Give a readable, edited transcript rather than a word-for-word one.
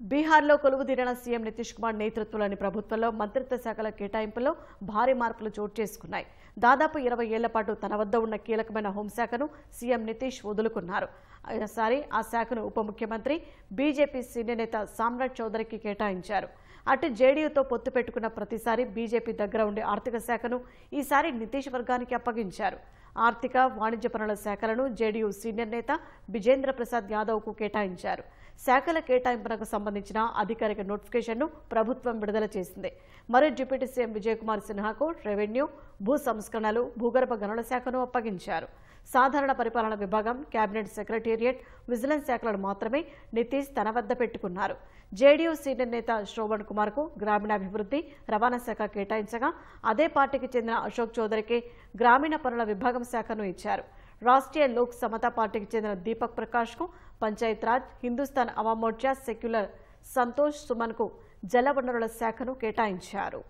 బీహార్లో కొలువుదీరిన సీఎం నితీష్ కుమార్ నేతృత్వంలోని ప్రభుత్వంలో మంత్రిత్వ శాఖల కేటాయింపుల్లో భారీ మార్పులు చోటు చేసుకున్నాయి. దాదాపు 20 ఏళ్ల పాటు తన వద్ద ఉన్న కీలకమైన హోంశాఖను సీఎం నితీష్ వదులుకున్నారు. ఈసారి ఆ శాఖను ఉప ముఖ్యమంత్రి బీజేపీ సీనియర్ నేత సామ్రాట్ చౌదరికి కేటాయించారు. అటు జేడీయూతో పొత్తు పెట్టుకున్న ప్రతిసారి బీజేపీ దగ్గర ఉండే ఆర్థిక శాఖను ఈసారి నితీష్ వర్గానికి అప్పగించారు. ఆర్థిక వాణిజ్య పనుల శాఖలను జేడీయూ సీనియర్ నేత బిజేంద్ర ప్రసాద్ యాదవ్కు కేటాయించారు. శాఖల కేటాయింపునకు సంబంధించిన అధికారిక నోటిఫికేషన్ను ప్రభుత్వం విడుదల చేసింది. మరి డిప్యూటీ సీఎం విజయ్ కుమార్ సిన్హాకు రెవెన్యూ, భూ సంస్కరణలు, భూగర్భ గనుల శాఖను అప్పగించారు. సాధారణ పరిపాలన విభాగం, కేబినెట్ సెక్రటేరియట్, విజిలెన్స్ శాఖలను మాత్రమే నితీష్ తన వద్ద పెట్టుకున్నారు. జేడీయూ సీనియర్ నేత శ్రవణ్ కుమార్కు గ్రామీణాభివృద్ధి, రవాణా శాఖ కేటాయించగా అదే పార్టీకి చెందిన అశోక్ చౌదరికి గ్రామీణ పనుల విభాగం శాఖను ఇచ్చారు. రాష్ట్రీయ లోక్ సమతా పార్టీకి చెందిన దీపక్ ప్రకాష్కు పంచాయత్ రాజ్, హిందుస్థాన్ అవామ్ మోర్చా సెక్యులర్ సంతోష్ సుమన్కు జలవనరుల శాఖను కేటాయించారు.